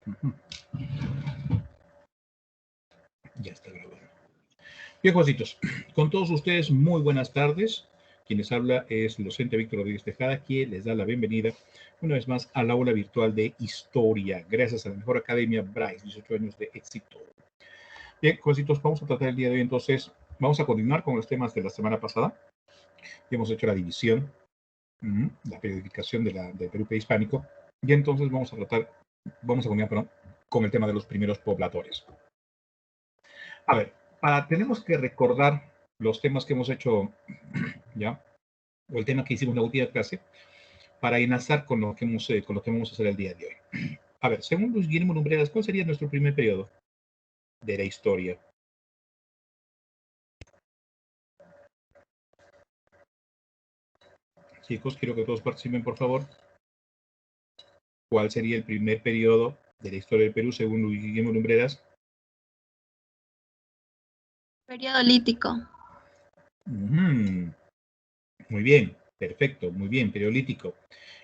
Ujú. Ya está grabando. Bien, jovencitos, con todos ustedes, muy buenas tardes. Quien les habla es el docente Víctor Rodríguez Tejada, quien les da la bienvenida una vez más al aula virtual de Historia, gracias a la mejor academia Bryce, 18 años de éxito. Bien, jovencitos, vamos a tratar el día de hoy, entonces, vamos a continuar con los temas de la semana pasada. Hemos hecho la división, la periodificación del Perú prehispánico, y entonces vamos a continuar, perdón, con el tema de los primeros pobladores. A ver, tenemos que recordar los temas que hemos hecho, ¿ya? O el tema que hicimos en la última clase, para enlazar con lo que vamos a hacer el día de hoy. A ver, según Luis Guillermo Lumbreras, ¿cuál sería nuestro primer periodo de la historia? Chicos, quiero que todos participen, por favor. ¿Cuál sería el primer periodo de la historia del Perú, según Luis Guillermo Lumbreras? Periodo lítico. Muy bien, perfecto, muy bien, periolítico.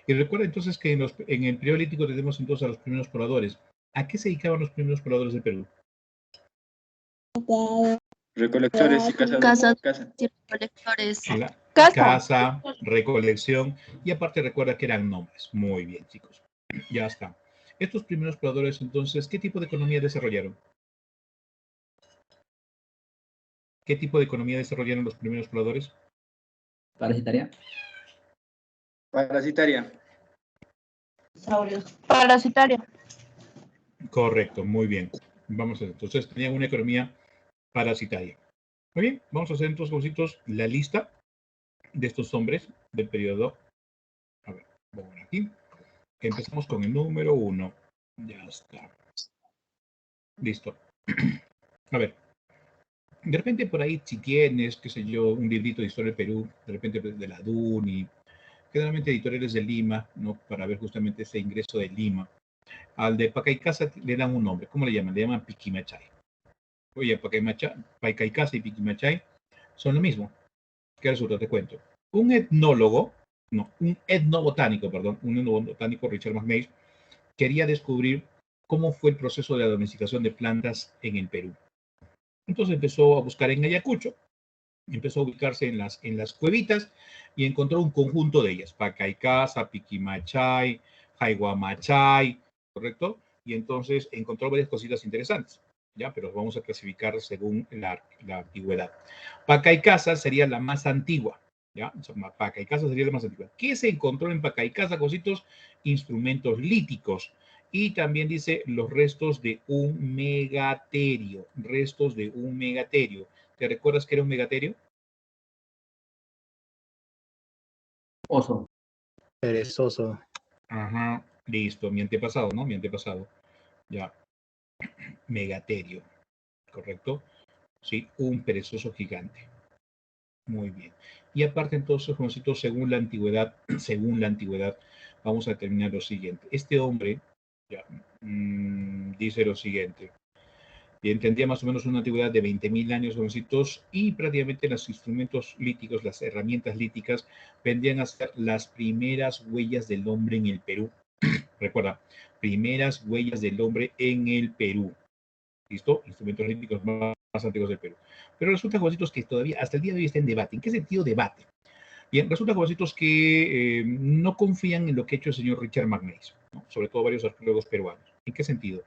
Y recuerda entonces que en el periolítico tenemos entonces a los primeros pobladores. ¿A qué se dedicaban los primeros pobladores del Perú? Recolectores y cazadores. Recolectores. Caza, recolección, y aparte recuerda que eran nombres. Muy bien, chicos. Ya está. Estos primeros pobladores, entonces, ¿qué tipo de economía desarrollaron? ¿Qué tipo de economía desarrollaron los primeros pobladores? Parasitaria. Parasitaria. Parasitaria. Correcto, muy bien. Vamos a ver. Entonces, tenían una economía parasitaria. Muy bien, vamos a hacer entonces, jovencitos, la lista de estos hombres del periodo. A ver, vamos a ver aquí. Empezamos con el número 1. Ya está. Listo. A ver. De repente por ahí, si tienes, qué sé yo, un librito de historia del Perú, de repente de la DUNI, generalmente editoriales de Lima, ¿no? Para ver justamente ese ingreso de Lima. Al de Pacaicasa le dan un nombre. ¿Cómo le llaman? Le llaman Piquimachay. Oye, Pacaicasa y Piquimachay son lo mismo. ¿Qué resulta? Te cuento. Un etnobotánico, Richard McNeill, quería descubrir cómo fue el proceso de la domesticación de plantas en el Perú. Entonces empezó a buscar en Ayacucho, empezó a ubicarse en las cuevitas y encontró un conjunto de ellas, Pacaicasa, Piquimachay, Jaihuamachay, ¿correcto? Y entonces encontró varias cositas interesantes, ¿ya? Pero vamos a clasificar según la antigüedad. Pacaicasa sería la más antigua, ¿ya? Pacaicasa sería la más antigua. ¿Qué se encontró en Pacaicasa? Cositos, instrumentos líticos. Y también dice los restos de un megaterio. Restos de un megaterio. ¿Te recuerdas que era un megaterio? Oso. Perezoso. Ajá, listo. Mi antepasado, ¿no? Mi antepasado. Ya. Megaterio. ¿Correcto? Sí, un perezoso gigante. Muy bien. Y aparte entonces, jovencitos, según la antigüedad, vamos a determinar lo siguiente. Este hombre, ya, dice lo siguiente. Bien, tendría más o menos una antigüedad de 20.000 años, jovencitos, y prácticamente los instrumentos líticos, las herramientas líticas, vendrían a ser las primeras huellas del hombre en el Perú. Recuerda, primeras huellas del hombre en el Perú. ¿Listo? Instrumentos líticos más antiguos del Perú. Pero resulta, jovencitos, que todavía hasta el día de hoy está en debate. ¿En qué sentido debate? Bien, resulta, jovencitos, que no confían en lo que ha hecho el señor Richard McNeill, ¿no? Sobre todo varios arqueólogos peruanos. ¿En qué sentido?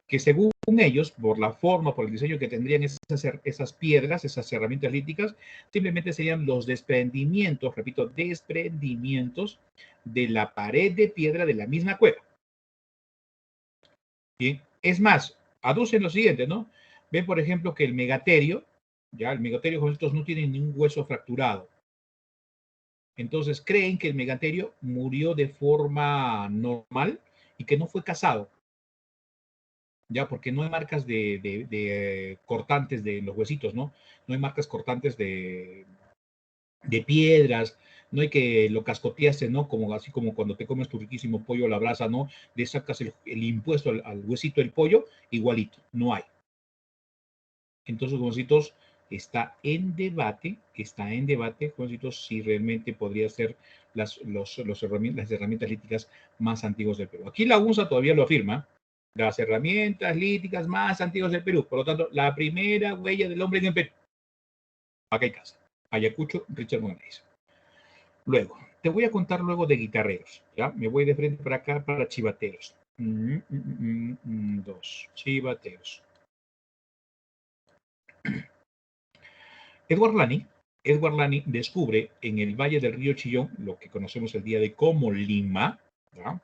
Que según ellos, por la forma, por el diseño que tendrían esas piedras, esas herramientas líticas, simplemente serían los desprendimientos, repito, desprendimientos de la pared de piedra de la misma cueva. Bien, es más, aducen lo siguiente, ¿no? Ven, por ejemplo, que el megaterio, jovencitos, no tiene ningún hueso fracturado. Entonces creen que el megaterio murió de forma normal y que no fue cazado. Ya, porque no hay marcas de cortantes de los huesitos, ¿no? No hay marcas cortantes de piedras, no hay que lo cascoteaste, ¿no? Así como cuando te comes tu riquísimo pollo a la brasa, ¿no? Le sacas el impuesto al huesito del pollo, igualito, no hay. Entonces, jovencitos, está en debate, jovencitos, si realmente podría ser las herramientas líticas más antiguas del Perú. Aquí la UNSA todavía lo afirma, las herramientas líticas más antiguas del Perú. Por lo tanto, la primera huella del hombre en el Perú. Acá hay casa. Ayacucho, Richard Monés. Luego, te voy a contar luego de guitarreros. ¿Ya? Me voy de frente para acá para chivateros. Dos. Chivateros. Edward Lani descubre en el valle del río Chillón, lo que conocemos el día de como Lima, ¿ya?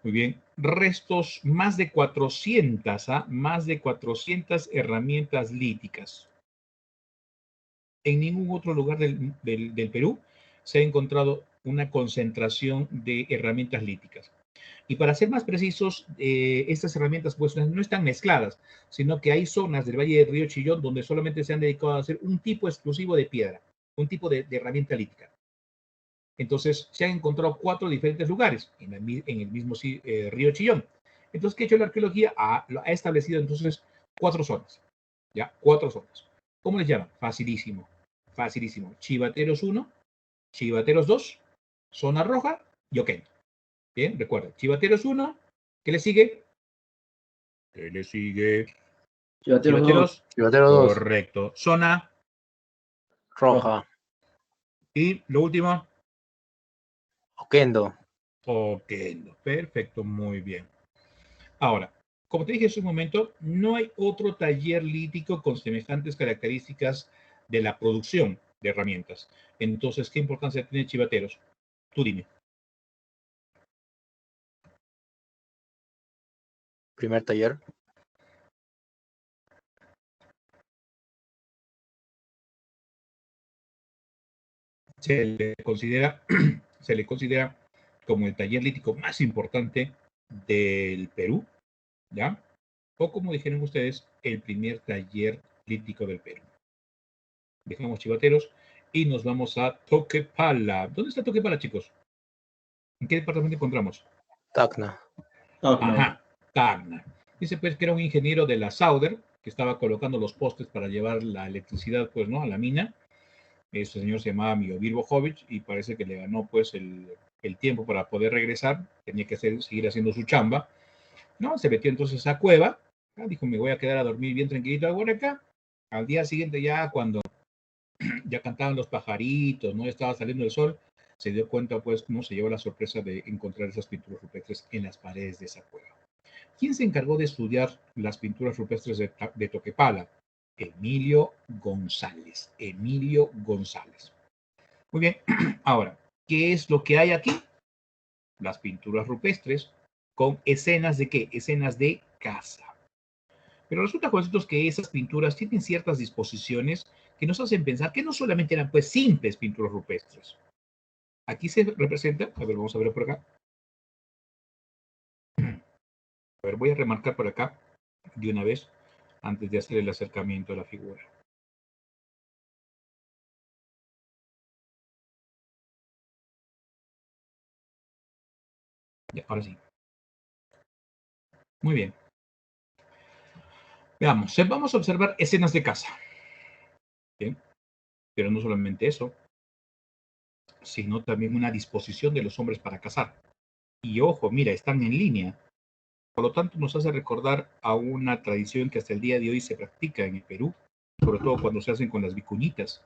Muy bien, restos más de 400, más de 400 herramientas líticas. En ningún otro lugar del Perú se ha encontrado una concentración de herramientas líticas. Y para ser más precisos, estas herramientas pues no están mezcladas, sino que hay zonas del Valle del Río Chillón donde solamente se han dedicado a hacer un tipo exclusivo de piedra, un tipo de herramienta lítica. Entonces, se han encontrado 4 diferentes lugares en el mismo río Chillón. Entonces, ¿qué ha hecho la arqueología? Ha establecido entonces 4 zonas. ¿Ya? 4 zonas. ¿Cómo les llaman? Facilísimo. Facilísimo. Chivateros 1, Chivateros 2, Zona Roja y Oquendo. Bien, recuerden. Chivateros 1, ¿qué le sigue? ¿Qué le sigue? Chivateros. Chivatero 2. Correcto. Zona. Roja. Y lo último. Oquendo. Oquendo. Perfecto, muy bien. Ahora, como te dije hace un momento, no hay otro taller lítico con semejantes características de la producción de herramientas. Entonces, ¿qué importancia tiene Chivateros? Tú dime. Primer taller. Se le considera como el taller lítico más importante del Perú, ¿ya? O como dijeron ustedes, el primer taller lítico del Perú. Dejamos Chivateros y nos vamos a Toquepala. ¿Dónde está Toquepala, chicos? ¿En qué departamento encontramos? Tacna. Ajá, Tacna. Dice pues que era un ingeniero de la Sauder que estaba colocando los postes para llevar la electricidad, pues, ¿no? A la mina. Este señor se llamaba Miovir Bojovic y parece que le ganó, pues, el tiempo para poder regresar. Tenía que seguir haciendo su chamba, ¿no? Se metió entonces a cueva. Dijo, me voy a quedar a dormir bien tranquilito ahora acá. Al día siguiente ya cuando ya cantaban los pajaritos, ¿no? Estaba saliendo el sol, se dio cuenta, pues, cómo se llevó la sorpresa de encontrar esas pinturas rupestres en las paredes de esa cueva. ¿Quién se encargó de estudiar las pinturas rupestres de Toquepala? Emilio González. Emilio González. Muy bien. Ahora, ¿qué es lo que hay aquí? Las pinturas rupestres con escenas de ¿qué? Escenas de caza. Pero resulta, jovencitos, que esas pinturas tienen ciertas disposiciones que nos hacen pensar que no solamente eran, pues, simples pinturas rupestres. Aquí se representa, a ver, vamos a ver por acá. A ver, voy a remarcar por acá de una vez antes de hacer el acercamiento a la figura. Ya, ahora sí. Muy bien. Veamos, vamos a observar escenas de caza. Bien, pero no solamente eso, sino también una disposición de los hombres para cazar. Y ojo, mira, están en línea. Por lo tanto, nos hace recordar a una tradición que hasta el día de hoy se practica en el Perú, sobre todo cuando se hacen con las vicuñitas,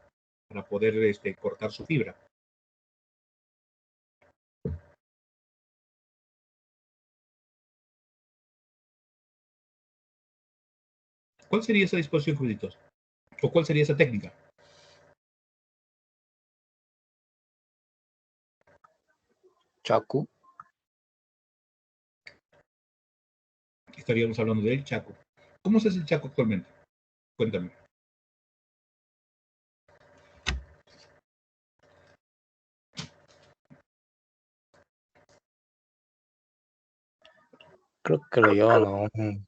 para poder cortar su fibra. ¿Cuál sería esa disposición, Juditos? ¿O cuál sería esa técnica? Chacu. Estaríamos hablando del chaco. ¿Cómo se hace el chaco actualmente? Cuéntame. Creo que lo llevan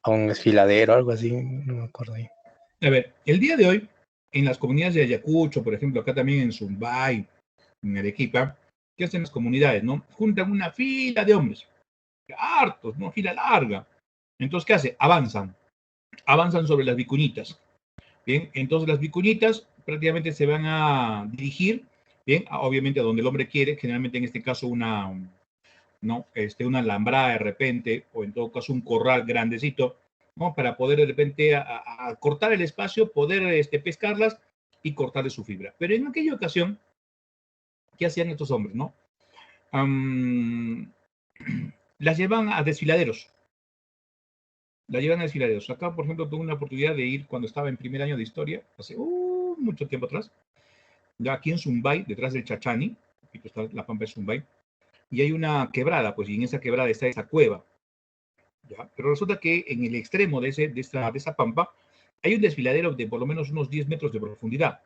a un desfiladero, algo así, no me acuerdo ahí. A ver, el día de hoy, en las comunidades de Ayacucho, por ejemplo, acá también en Zumbay, en Arequipa, ¿qué hacen las comunidades, no? Juntan una fila de hombres, hartos, ¿no? Fila larga. Entonces, ¿qué hace? Avanzan sobre las vicuñitas. Bien, entonces las vicuñitas prácticamente se van a dirigir, bien, obviamente a donde el hombre quiere, generalmente en este caso ¿no? Una alambrada de repente, o en todo caso un corral grandecito, ¿no? Para poder de repente a cortar el espacio, poder pescarlas y cortarle su fibra. Pero en aquella ocasión, ¿qué hacían estos hombres, no? Las llevan a desfiladeros. Las llevan a desfiladeros. Acá, por ejemplo, tuve una oportunidad de ir cuando estaba en primer año de historia, hace mucho tiempo atrás, ya aquí en Zumbay, detrás del Chachani, aquí está la pampa de Zumbay, y hay una quebrada, pues, y en esa quebrada está esa cueva. ¿Ya? Pero resulta que en el extremo de esa pampa hay un desfiladero de por lo menos unos 10 metros de profundidad.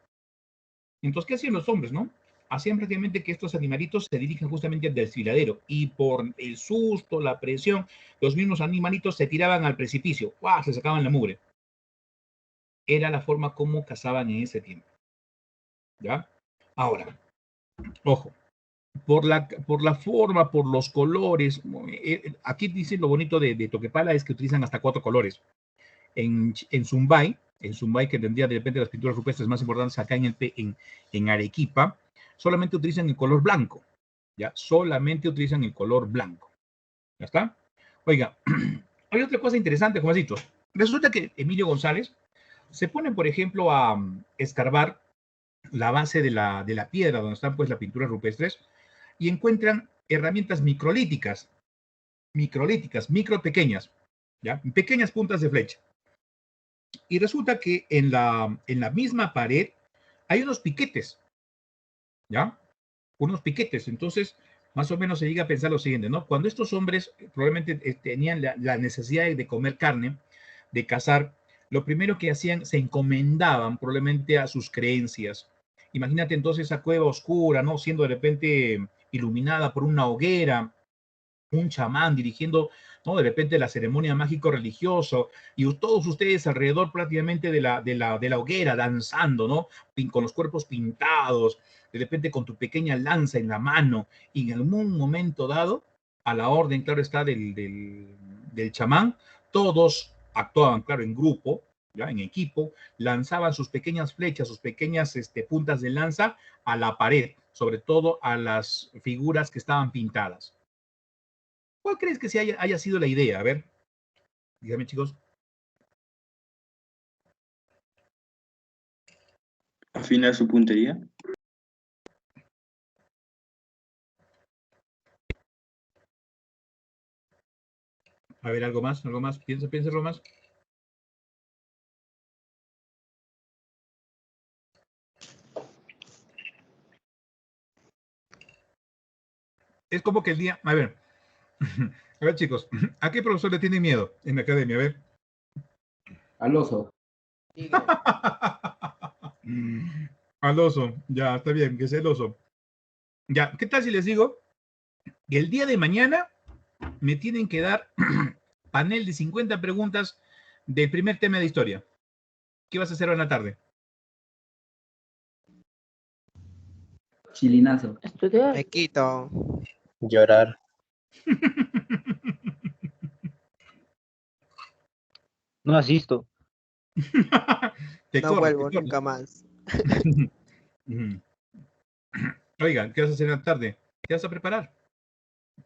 Entonces, ¿qué hacían los hombres, no? Hacían prácticamente que estos animalitos se dirijan justamente al desfiladero y por el susto, la presión, los mismos animalitos se tiraban al precipicio, ¡guau! Se sacaban la mugre. Era la forma como cazaban en ese tiempo. ¿Ya? Ahora, ojo, por la forma, por los colores, aquí dice lo bonito de Toquepala es que utilizan hasta 4 colores. En Zumbay, que tendría de repente las pinturas rupestres más importantes acá en Arequipa, solamente utilizan el color blanco, ¿ya? Solamente utilizan el color blanco. ¿Ya está? Oiga, hay otra cosa interesante, jovencitos. Resulta que Emilio González se pone, por ejemplo, a escarbar la base de la piedra donde están pues las pinturas rupestres y encuentran herramientas microlíticas, micro pequeñas, ¿ya? Pequeñas puntas de flecha. Y resulta que en la misma pared hay unos piquetes, ¿ya? Unos piquetes. Entonces, más o menos se llega a pensar lo siguiente, ¿no? Cuando estos hombres probablemente tenían la necesidad de comer carne, de cazar, lo primero que hacían, se encomendaban probablemente a sus creencias. Imagínate entonces esa cueva oscura, ¿no? Siendo de repente iluminada por una hoguera, un chamán dirigiendo, ¿no? De repente la ceremonia mágico-religioso y todos ustedes alrededor prácticamente de la hoguera danzando, ¿no? Con los cuerpos pintados, de repente con tu pequeña lanza en la mano y en algún momento dado, a la orden, claro está, del chamán, todos actuaban, claro, en grupo, ¿ya? En equipo, lanzaban sus pequeñas flechas, sus pequeñas puntas de lanza a la pared, sobre todo a las figuras que estaban pintadas. ¿Cuál crees que haya sido la idea? A ver, dígame, chicos. Afinar su puntería. A ver, algo más, piensa algo más. Es como que el día, a ver, chicos, ¿a qué profesor le tiene miedo en la academia? A ver. Al oso. Al oso, ya, está bien, que sea el oso. Ya, ¿qué tal si les digo que el día de mañana me tienen que dar panel de 50 preguntas del primer tema de historia? ¿Qué vas a hacer hoy en la tarde? Chilinazo. Estudiar. Me quito. Llorar. No asisto. Te No corre, vuelvo te corre. nunca más. Oigan, ¿qué vas a hacer en la tarde? ¿Qué vas a preparar?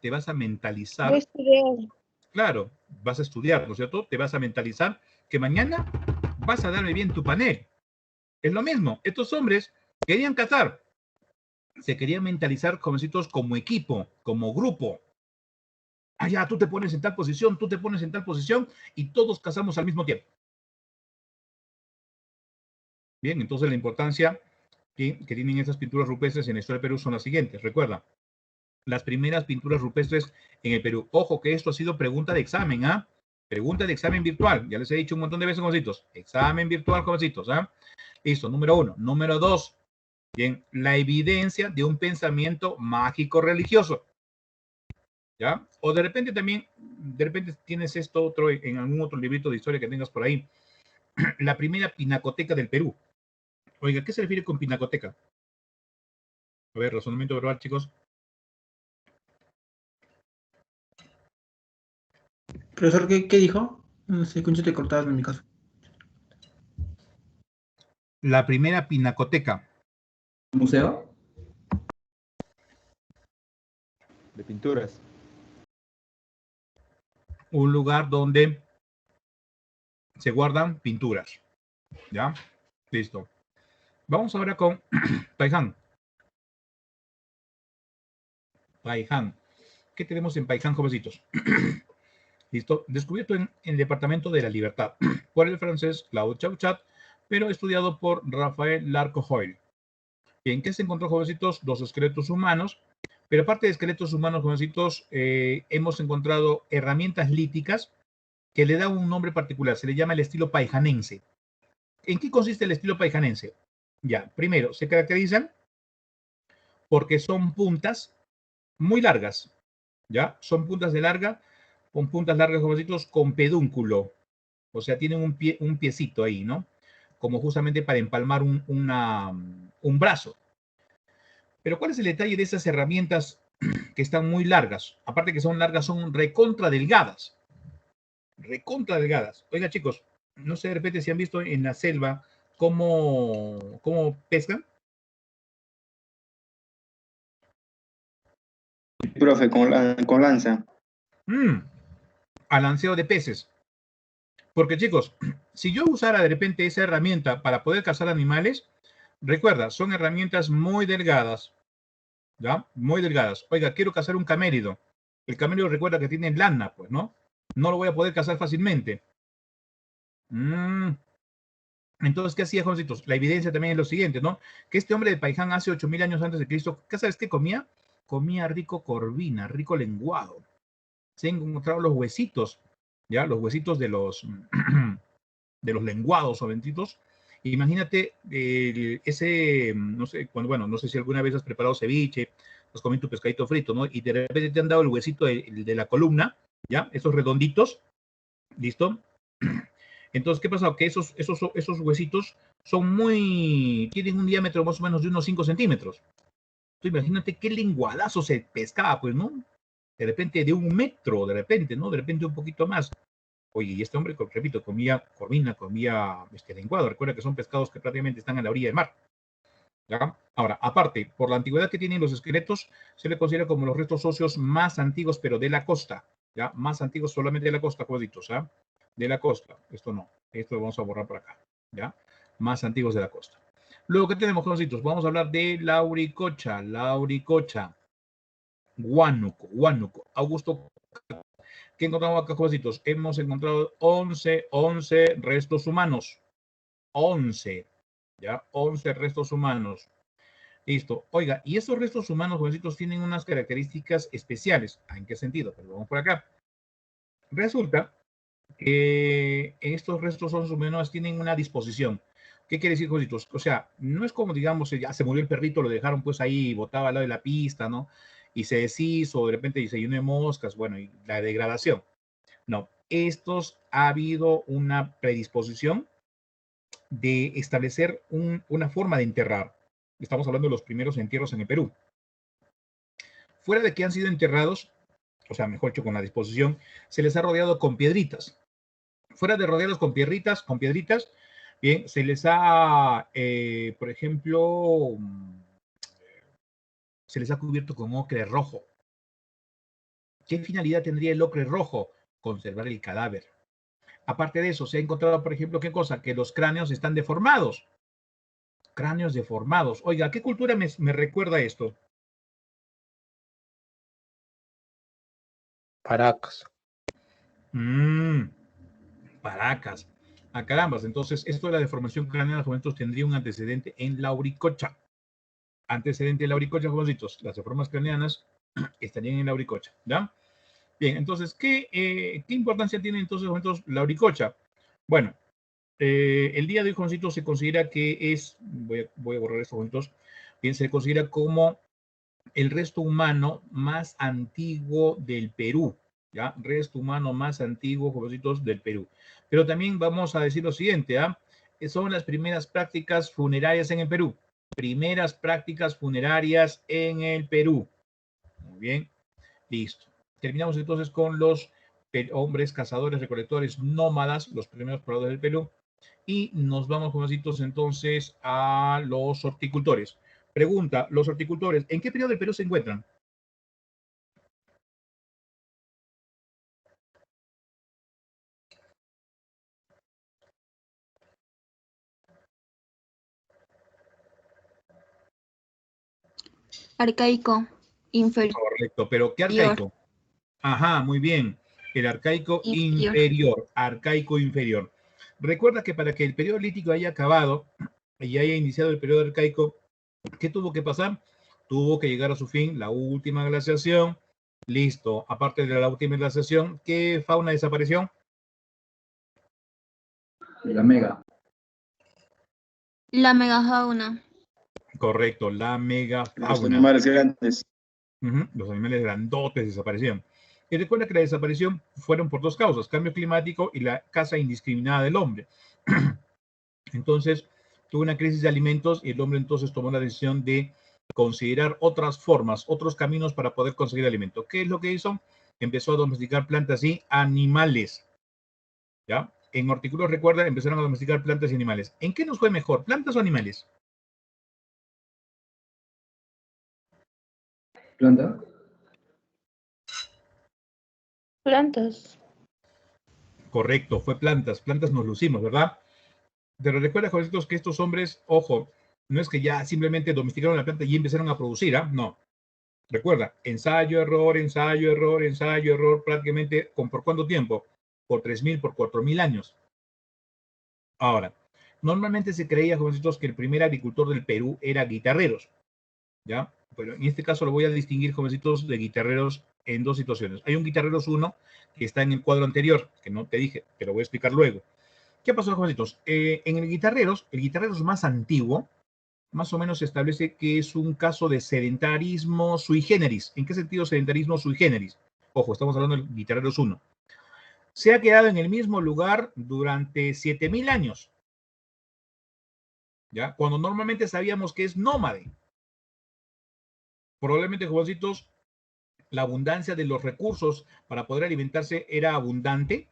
Te vas a Voy a mentalizar. estudiar. Claro, vas a estudiar, ¿no es cierto? Te vas a mentalizar que mañana vas a darme bien tu panel. Es lo mismo. Estos hombres querían cazar. Se querían mentalizar, jovencitos, como equipo, como grupo. Ah, ya, tú te pones en tal posición, tú te pones en tal posición y todos cazamos al mismo tiempo. Bien, entonces la importancia que tienen estas pinturas rupestres en la historia del Perú son las siguientes. Recuerda, las primeras pinturas rupestres en el Perú. Ojo que esto ha sido pregunta de examen, ¿ah? Pregunta de examen virtual. Ya les he dicho un montón de veces, jovencitos. Examen virtual, jovencitos, ¿ah? Listo, número 1. Número 2. Bien, la evidencia de un pensamiento mágico religioso. ¿Ya? O de repente también, de repente tienes esto otro en algún otro librito de historia que tengas por ahí. La primera pinacoteca del Perú. Oiga, ¿qué se refiere con pinacoteca? A ver, razonamiento verbal, chicos. Profesor, ¿qué dijo? No sé, escuché te cortabas en mi caso. La primera pinacoteca. ¿Museo? De pinturas. un lugar donde se guardan pinturas. ¿Ya? Listo. Vamos ahora con Paihán. Paihán. ¿Qué tenemos en Paihán, jovencitos? Listo. Descubierto en el Departamento de la Libertad por el francés Claude Chauchat, pero estudiado por Rafael Larco-Hoyle. ¿En qué se encontró, jovencitos? Dos esqueletos humanos. Pero aparte de esqueletos humanos, jovencitos, hemos encontrado herramientas líticas que le da un nombre particular. Se le llama el estilo paijanense. ¿En qué consiste el estilo paijanense? Ya, primero, se caracterizan porque son puntas muy largas. ¿Ya? Son puntas de larga, con puntas largas, jovencitos, con pedúnculo. O sea, tienen un piecito ahí, ¿no? Como justamente para empalmar un brazo. Pero ¿cuál es el detalle de esas herramientas que están muy largas? Aparte que son largas, son recontra delgadas. Recontra delgadas. Oiga, chicos, no sé de repente si han visto en la selva cómo pescan. Profe, con lanza. Al lanceo de peces. Porque, chicos, si yo usara de repente esa herramienta para poder cazar animales, recuerda, son herramientas muy delgadas. ¿Ya? Muy delgadas. Oiga, quiero cazar un camérido. El camérido recuerda que tiene lana, pues, ¿no? No lo voy a poder cazar fácilmente. Entonces, ¿qué hacía, jovencitos? La evidencia también es lo siguiente, ¿no? Que este hombre de Paihán hace 8.000 años antes de Cristo, ¿qué sabes qué comía? Comía rico corvina, rico lenguado. Se han encontrado los huesitos, ¿ya? Los huesitos de los lenguados, jovencitos. Imagínate ese, no sé, bueno, no sé si alguna vez has preparado ceviche, has comido tu pescadito frito, ¿no? Y de repente te han dado el huesito de la columna, ¿ya? Esos redonditos, ¿listo? Entonces, ¿qué pasa? Que esos huesitos tienen un diámetro más o menos de unos 5 centímetros. Entonces, imagínate qué lenguadazo se pescaba, pues, ¿no? De repente de 1 metro, de repente, ¿no? De repente un poquito más. Oye, y este hombre, repito, comía corvina, comía lenguado. Recuerda que son pescados que prácticamente están a la orilla del mar. ¿Ya? Ahora, aparte, por la antigüedad que tienen los esqueletos, se le considera como los restos óseos más antiguos, pero de la costa. ¿Ya? Más antiguos solamente de la costa, coditos, ¿ah? De la costa. Esto no. Esto lo vamos a borrar por acá. ¿Ya? Más antiguos de la costa. Luego, ¿qué tenemos, coditos? Vamos a hablar de Lauricocha. Huánuco. Augusto. ¿Qué encontramos acá, jovencitos? Hemos encontrado 11 restos humanos. 11. ¿Ya? 11 restos humanos. Listo. Oiga, y estos restos humanos, jovencitos, tienen unas características especiales. ¿En qué sentido? Pero vamos por acá. Resulta que estos restos humanos tienen una disposición. ¿Qué quiere decir, jovencitos? O sea, no es como, digamos, ya se murió el perrito, lo dejaron pues ahí botado al lado de la pista, ¿no? Y se deshizo, de repente se llenó de moscas, bueno, y la degradación. No, estos ha habido una predisposición de establecer una forma de enterrar. Estamos hablando de los primeros entierros en el Perú. Fuera de que han sido enterrados, o sea, mejor dicho, con la disposición, se les ha rodeado con piedritas. Fuera de rodeados con piedritas, bien, se les ha, por ejemplo, se les ha cubierto con ocre rojo. ¿Qué finalidad tendría el ocre rojo? Conservar el cadáver. Aparte de eso, se ha encontrado, por ejemplo, ¿qué cosa? Que los cráneos están deformados. Cráneos deformados. Oiga, ¿qué cultura me recuerda esto? Paracas. Paracas. A carambas. Entonces, esto de la deformación craneal, jovencitos, tendría un antecedente en Lauricocha. Antecedente en Lauricocha, jovencitos. Las deformas craneanas estarían en Lauricocha, ¿ya? Bien, entonces, ¿qué importancia tiene entonces, jovencitos, Lauricocha? Bueno, el día de hoy, jovencitos, se considera que es, voy a borrar esto, jovencitos, bien, se considera como el resto humano más antiguo del Perú, ¿ya? Resto humano más antiguo, jovencitos, del Perú. Pero también vamos a decir lo siguiente, ¿ah? Son las primeras prácticas funerarias en el Perú. Primeras prácticas funerarias en el Perú. Muy bien, listo. Terminamos entonces con los hombres cazadores, recolectores, nómadas, los primeros pobladores del Perú. Y nos vamos, jovencitos, entonces a los horticultores. Pregunta, los horticultores, ¿en qué periodo del Perú se encuentran? Arcaico. Inferior. Correcto, pero ¿qué arcaico? Ajá, muy bien. El arcaico inferior. Arcaico inferior. Recuerda que para que el periodo lítico haya acabado y haya iniciado el periodo arcaico, ¿qué tuvo que pasar? Tuvo que llegar a su fin la última glaciación. Listo. Aparte de la última glaciación, ¿qué fauna desapareció? La mega. La megafauna. Correcto, la megafauna. Los animales grandes. Los animales grandotes desaparecieron. Y recuerda que la desaparición fueron por dos causas, cambio climático y la caza indiscriminada del hombre. Entonces, tuvo una crisis de alimentos y el hombre entonces tomó la decisión de considerar otras formas, otros caminos para poder conseguir alimento. ¿Qué es lo que hizo? Empezó a domesticar plantas y animales. ¿Ya? En hortícolas, recuerda, empezaron a domesticar plantas y animales. ¿En qué nos fue mejor, plantas o animales? ¿Planta? Plantas. Correcto, fue plantas. Plantas nos lucimos, ¿verdad? Pero recuerda, jovencitos, que estos hombres, ojo, no es que ya simplemente domesticaron la planta y empezaron a producir, ¿ah? No. Recuerda, ensayo, error, ensayo, error, ensayo, error, prácticamente, ¿por cuánto tiempo? Por 3.000, por 4.000 años. Ahora, normalmente se creía, jovencitos, que el primer agricultor del Perú era guitarreros, ¿ya? Pero en este caso lo voy a distinguir, jovencitos, de guitarreros en dos situaciones. Hay un guitarreros 1 que está en el cuadro anterior, que no te dije, te lo voy a explicar luego. ¿Qué pasó, jovencitos? En el guitarreros más antiguo, más o menos se establece que es un caso de sedentarismo sui generis. ¿En qué sentido sedentarismo sui generis? Ojo, estamos hablando del guitarreros 1. Se ha quedado en el mismo lugar durante 7.000 años. ¿Ya? Cuando normalmente sabíamos que es nómade. Probablemente, jovencitos, la abundancia de los recursos para poder alimentarse era abundante.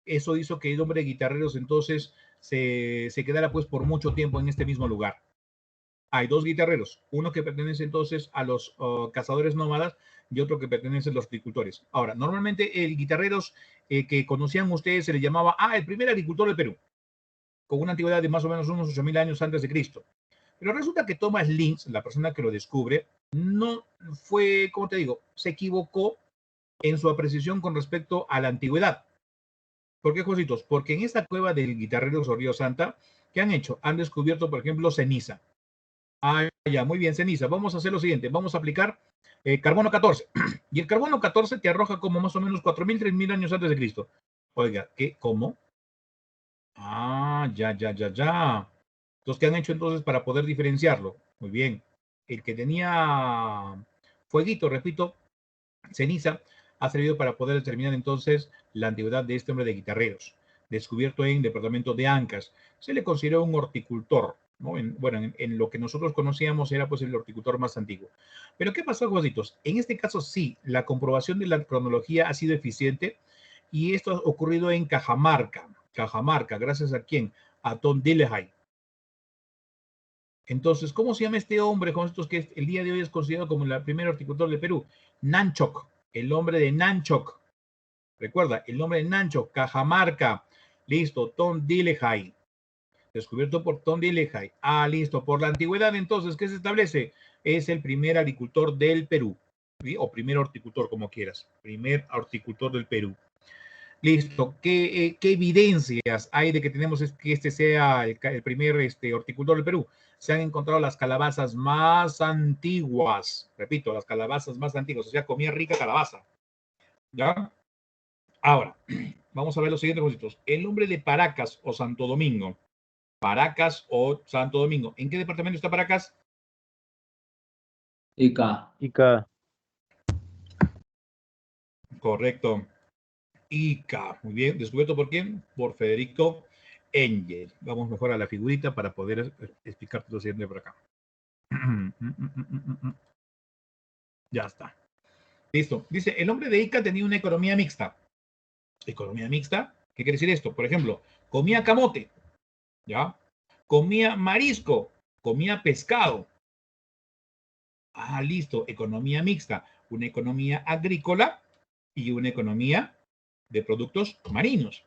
Eso hizo que el hombre de guitarreros entonces se quedara pues por mucho tiempo en este mismo lugar. Hay dos guitarreros, uno que pertenece entonces a los cazadores nómadas y otro que pertenece a los agricultores. Ahora, normalmente el guitarreros que conocían ustedes se le llamaba, el primer agricultor del Perú, con una antigüedad de más o menos unos 8.000 años antes de Cristo. Pero resulta que Thomas Lynch, la persona que lo descubre, no fue, ¿cómo te digo? Se equivocó en su apreciación con respecto a la antigüedad. ¿Por qué, Jositos? Porque en esta cueva del guitarrero Río Santa, ¿qué han hecho? Han descubierto, por ejemplo, ceniza. Ya, muy bien, ceniza. Vamos a hacer lo siguiente. Vamos a aplicar carbono 14. Y el carbono 14 te arroja como más o menos 4.000, 3.000 años antes de Cristo. Oiga, ¿qué? ¿Cómo? Ya. Entonces, ¿qué han hecho entonces para poder diferenciarlo? Muy bien. El que tenía fueguito, repito, ceniza, ha servido para poder determinar entonces la antigüedad de este hombre de guitarreros, descubierto en el departamento de Ancash. Se le consideró un horticultor, ¿no? En lo que nosotros conocíamos era pues el horticultor más antiguo. Pero ¿qué pasó, Jositos? En este caso sí, la comprobación de la cronología ha sido eficiente y esto ha ocurrido en Cajamarca. Cajamarca, gracias a quién? A Tom Dillehay. Entonces, ¿cómo se llama este hombre, Jositos, que el día de hoy es considerado como el primer horticultor de Perú? Nanchoc, el hombre de Nanchoc. Recuerda, el nombre de Nanchoc, Cajamarca. Listo, Tom Dillehay. Descubierto por Tom Dillehay. Listo. Por la antigüedad, entonces, ¿qué se establece? Es el primer agricultor del Perú. ¿Sí? O primer horticultor, como quieras. Primer horticultor del Perú. Listo. ¿Qué evidencias hay de que tenemos que este sea el primer horticultor del Perú? Se han encontrado las calabazas más antiguas. Repito, las calabazas más antiguas. O sea, comía rica calabaza. ¿Ya? Ahora, vamos a ver los siguientes cositos. El nombre de Paracas o Santo Domingo. Paracas o Santo Domingo. ¿En qué departamento está Paracas? Ica. Ica. Correcto. Ica. Muy bien. ¿Descubierto por quién? Por Federico Engel. Vamos mejor a la figurita para poder explicarte lo siguiente por acá. Ya está. Listo. Dice, el hombre de Ica tenía una economía mixta. ¿Economía mixta? ¿Qué quiere decir esto? Por ejemplo, comía camote, ¿ya? Comía marisco, comía pescado. Listo, economía mixta. Una economía agrícola y una economía de productos marinos.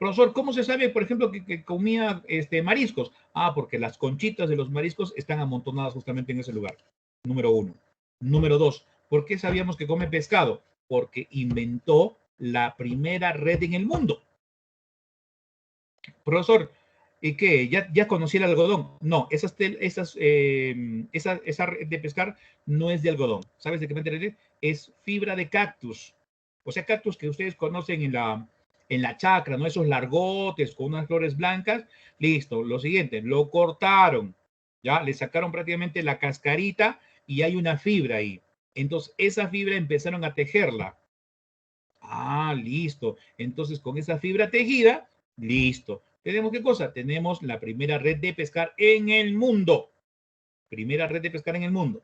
Profesor, ¿cómo se sabe, por ejemplo, que comía mariscos? Porque las conchitas de los mariscos están amontonadas justamente en ese lugar. Número 1. Número 2, ¿por qué sabíamos que come pescado? Porque inventó la primera red en el mundo. Profesor, ¿y qué? ¿Ya conocí el algodón? No, esa red de pescar no es de algodón. ¿Sabes de qué me enteré? Es fibra de cactus. O sea, cactus que ustedes conocen en la chacra, ¿no? Esos largotes con unas flores blancas. Listo. Lo siguiente, lo cortaron. Ya, le sacaron prácticamente la cascarita y hay una fibra ahí. Entonces, esa fibra empezaron a tejerla. Ah, listo. Entonces, con esa fibra tejida, listo. ¿Tenemos qué cosa? Tenemos la primera red de pescar en el mundo. Primera red de pescar en el mundo.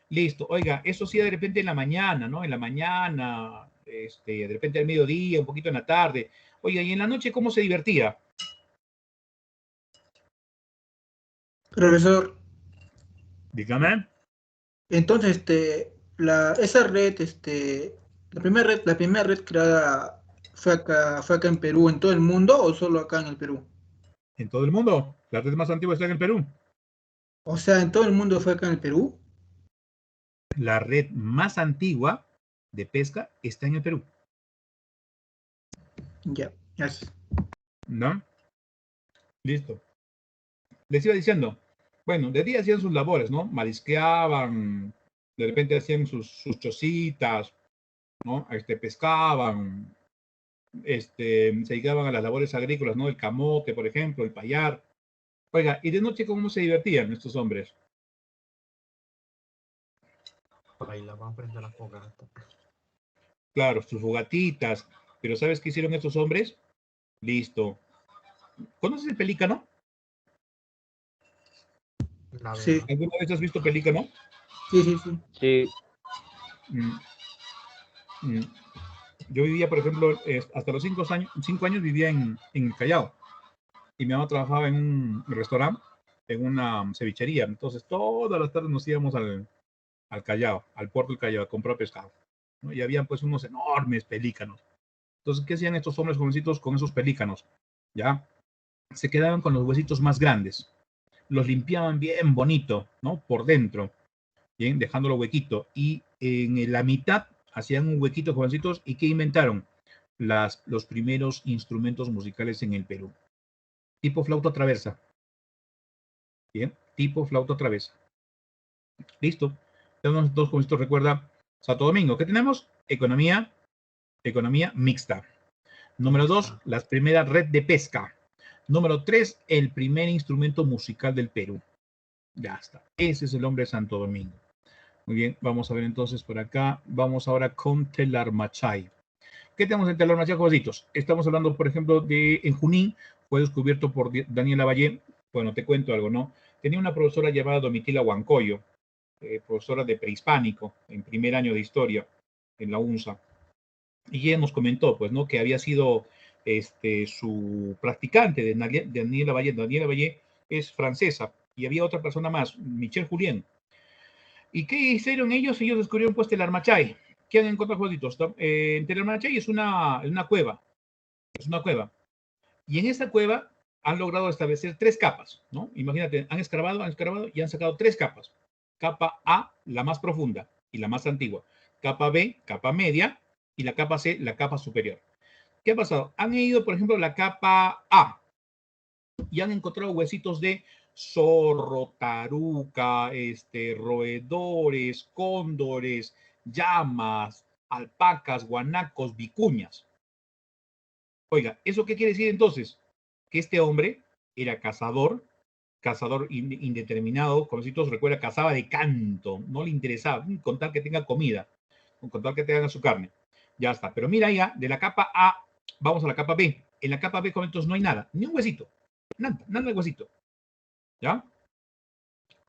Listo. Oiga, eso sí de repente en la mañana, ¿no? En la mañana, de repente al mediodía, un poquito en la tarde. Oiga, ¿y en la noche cómo se divertía? Profesor, Dígame. entonces, esa red, la primera red creada fue acá en Perú, en todo el mundo o solo acá en el Perú? En todo el mundo. La red más antigua está en el Perú. O sea, en todo el mundo fue acá en el Perú. La red más antigua de pesca está en el Perú. Ya, gracias. ¿No? Listo. Les iba diciendo, bueno, de día hacían sus labores, ¿no? Marisqueaban, de repente hacían sus chocitas, ¿no? Pescaban, se dedicaban a las labores agrícolas, ¿no? El camote, por ejemplo, el payar. Oiga, ¿y de noche cómo se divertían estos hombres? Bailaban frente a la fogata. Claro, sus fogatitas. Pero ¿sabes qué hicieron estos hombres? Listo. ¿Conoces el pelícano? Sí, ¿Alguna vez has visto pelícano? sí, sí, sí. Sí. Mm, mm. Yo vivía, por ejemplo, hasta los 5 años vivía en el Callao. Y mi mamá trabajaba en un restaurante, en una cevichería. Entonces, todas las tardes nos íbamos al Callao, al puerto del Callao, a comprar pescado, ¿no? Y había pues unos enormes pelícanos. Entonces, ¿qué hacían estos hombres jovencitos con esos pelícanos? ¿Ya? Se quedaban con los huesitos más grandes. Los limpiaban bien bonito, ¿no? Por dentro, bien, dejándolo huequito. Y en la mitad hacían un huequito jovencitos. ¿Y qué inventaron? Los primeros instrumentos musicales en el Perú. Tipo flauta traversa. Bien, tipo flauta traversa. Listo. Tenemos dos jovencitos, recuerda, Santo Domingo. ¿Qué tenemos? Economía mixta. Número 2, la primera red de pesca. Número 3, el primer instrumento musical del Perú. Ya está. Ese es el hombre de Santo Domingo. Muy bien, vamos a ver entonces por acá. Vamos ahora con Telarmachay. ¿Qué tenemos en Telarmachay, jovencitos? Estamos hablando, por ejemplo, de en Junín, fue descubierto por Daniela Valle. Bueno, te cuento algo, ¿no? Tenía una profesora llamada Domitila Huancoyo, profesora de prehispánico, en primer año de historia, en la UNSA. Y ella nos comentó, pues, ¿no? Que había sido su practicante de Daniela Valle. Daniela Valle es francesa y había otra persona más, Michel Julien. ¿Y qué hicieron ellos? Ellos descubrieron, pues, Telarmachay. ¿Qué han encontrado, jueguitos? Telarmachay es una cueva. Es una cueva. Y en esa cueva han logrado establecer 3 capas, ¿no? Imagínate, han escarbado y han sacado 3 capas. Capa A, la más profunda y la más antigua. Capa B, capa media, y la capa C, la capa superior. ¿Qué ha pasado? Han ido, por ejemplo, a la capa A y han encontrado huesitos de zorro, taruca, roedores, cóndores, llamas, alpacas, guanacos, vicuñas. Oiga, ¿eso qué quiere decir entonces? Que este hombre era cazador indeterminado, jovencitos, recuerda, cazaba de canto, no le interesaba, con tal que tenga comida, con tal que tenga su carne. Ya está. Pero mira ya, de la capa A, vamos a la capa B. En la capa B, jovencitos, no hay nada, ni un huesito, nada de huesito. ¿Ya?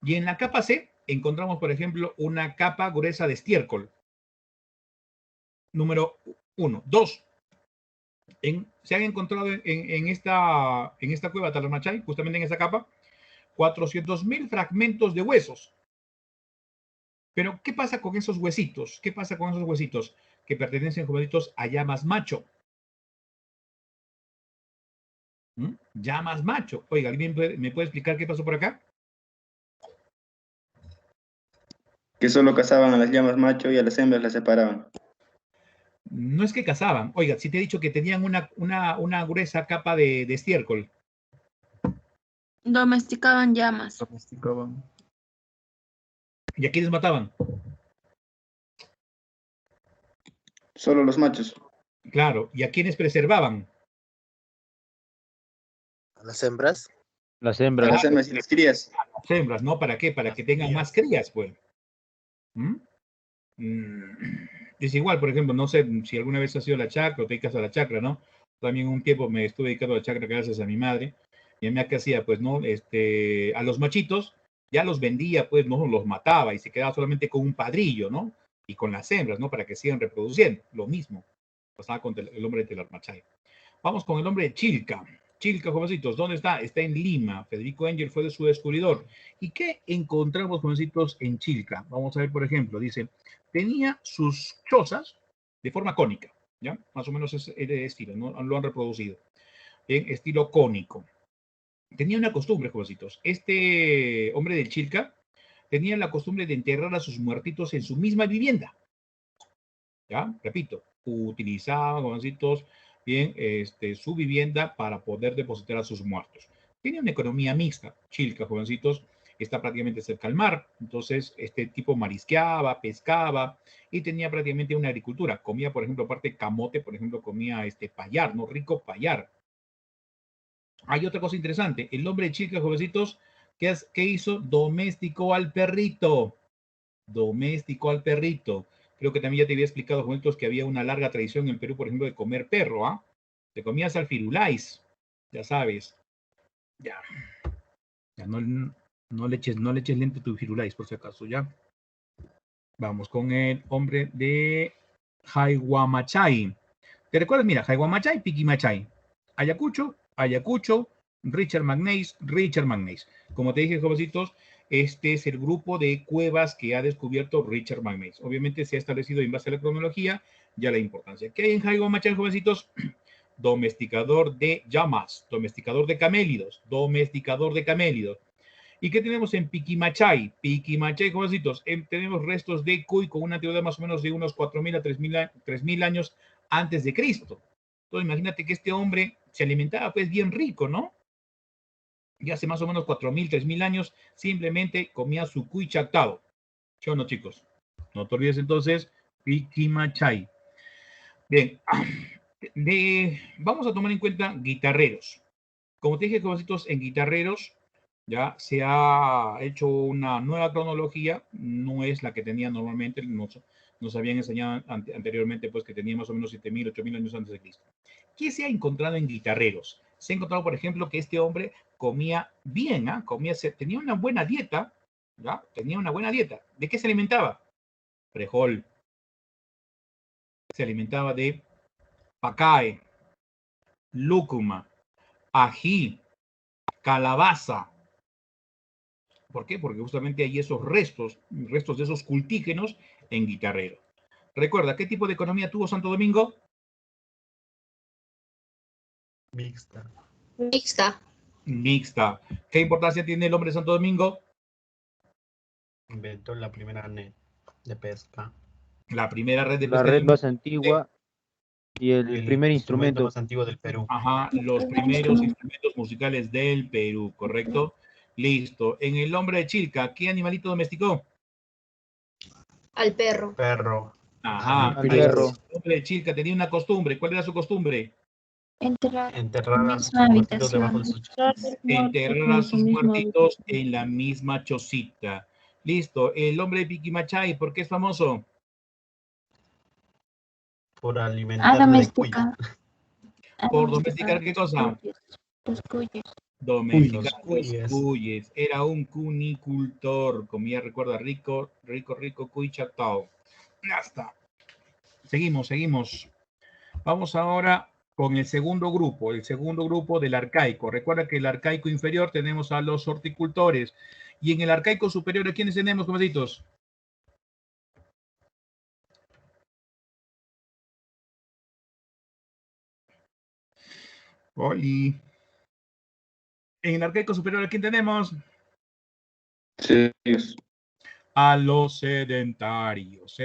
Y en la capa C encontramos, por ejemplo, una capa gruesa de estiércol. Número 1. 2. Se han encontrado en esta cueva Talarmachay, justamente en esta capa, 400.000 fragmentos de huesos. Pero, ¿qué pasa con esos huesitos? ¿Qué pasa con esos huesitos que pertenecen, jovencitos, a llamas macho? Llamas macho. Oiga, ¿alguien me puede explicar qué pasó por acá? Que solo cazaban a las llamas macho y a las hembras las separaban. No es que cazaban. Oiga, si te he dicho que tenían una gruesa capa de estiércol. Domesticaban llamas. Domesticaban. ¿Y a quiénes mataban? Solo los machos. Claro. ¿Y a quiénes preservaban? ¿A las hembras? Las A hembras. las hembras y las crías. Las hembras, ¿no? ¿Para qué? Para Las que tengan crías. más crías, pues. ¿Mm? Es igual, por ejemplo, no sé si alguna vez has ido a la chacra o te dedicas a la chacra, ¿no? También un tiempo me estuve dedicando a la chacra gracias a mi madre. Y a mí que hacía, pues, ¿no? A los machitos ya los vendía, pues, no los mataba y se quedaba solamente con un padrillo, ¿no? Y con las hembras, ¿no? Para que sigan reproduciendo. Lo mismo pasaba con el hombre de Telarmachay. Vamos con el hombre de Chilca. Chilca, jovencitos, ¿dónde está? Está en Lima. Federico Engel fue de su descubridor. ¿Y qué encontramos, jovencitos, en Chilca? Vamos a ver, por ejemplo, dice, tenía sus chozas de forma cónica, ¿ya? Más o menos es el estilo, ¿no? Lo han reproducido en estilo cónico. Tenía una costumbre, jovencitos. Este hombre del Chilca tenía la costumbre de enterrar a sus muertitos en su misma vivienda. ¿Ya? Repito, utilizaba, jovencitos, bien, su vivienda para poder depositar a sus muertos. Tenía una economía mixta. Chilca, jovencitos, está prácticamente cerca al mar, entonces este tipo marisqueaba, pescaba y tenía prácticamente una agricultura. Comía, por ejemplo, aparte camote, por ejemplo, comía payar, ¿no? Rico payar. Hay otra cosa interesante. El hombre de Chilca, jovencitos, ¿qué hizo? Domesticó al perrito. Domesticó al perrito. Creo que también ya te había explicado, jovencitos, que había una larga tradición en Perú, por ejemplo, de comer perro, ¿ah? Te comías al firulais, ya sabes. Ya. Ya no le eches lento a tu firulais, por si acaso, ¿ya? Vamos con el hombre de Jaihuamachay. ¿Te recuerdas? Mira, Jaihuamachay, Piquimachay. Ayacucho, Richard Magnais. Como te dije, jovencitos, este es el grupo de cuevas que ha descubierto Richard Magnais. Obviamente se ha establecido en base a la cronología ya la importancia. ¿Qué hay en Jaihuamachay, jovencitos? Domesticador de llamas, domesticador de camélidos. ¿Y qué tenemos en Piquimachay? Piquimachay, jovencitos, tenemos restos de cuy con una antigüedad más o menos de unos 4.000 a 3.000 años antes de Cristo. Entonces, imagínate que este hombre se alimentaba pues bien rico, ¿no? Y hace más o menos 4.000, 3.000 años simplemente comía su cuy chactado. ¿Sí o no, chicos? No te olvides entonces, Piquimachay. Bien, vamos a tomar en cuenta guitarreros. Como te dije, jovencitos, en guitarreros ya se ha hecho una nueva cronología, no es la que tenía normalmente, nos habían enseñado anteriormente, pues que tenía más o menos 7.000, 8.000 años antes de Cristo. ¿Qué se ha encontrado en guitarreros? Se ha encontrado, por ejemplo, que este hombre comía bien, ¿ah? Tenía una buena dieta, ¿ya? Tenía una buena dieta. ¿De qué se alimentaba? Frijol. Se alimentaba de pacae, lúcuma, ají, calabaza. ¿Por qué? Porque justamente hay esos restos de esos cultígenos en Guitarrero. Recuerda, ¿qué tipo de economía tuvo Santo Domingo? Mixta. Mixta. ¿Qué importancia tiene el hombre de Santo Domingo? Inventó la primera net de pesca. La primera red de La pesca. red más antigua y el primer instrumento instrumento. más antiguo del Perú. Ajá, los primeros instrumentos musicales del Perú, ¿correcto? Listo. En el hombre de Chilca, ¿qué animalito domesticó? Al perro. Perro. Ajá. Al perro. El hombre de Chilca tenía una costumbre. ¿Cuál era su costumbre? Enterrar Enterrar a sus muertitos debajo de sus chozas. Enterrar a sus muertitos en la misma chocita. Listo. El hombre de Piquimachay, ¿por qué es famoso? Por alimentarlo de cuy. ¿Por domesticar qué cosa? Los cuyes. Domesticar Los cuyes. cuyes. Era un cunicultor. Comía, recuerda, rico cuy chactao. Ya está. Seguimos. Vamos ahora con el segundo grupo del arcaico. Recuerda que el arcaico inferior tenemos a los horticultores. Y en el arcaico superior, ¿a quiénes tenemos, comaditos? Oli. En el arcaico superior, ¿a quién tenemos? Sí. a los sedentarios.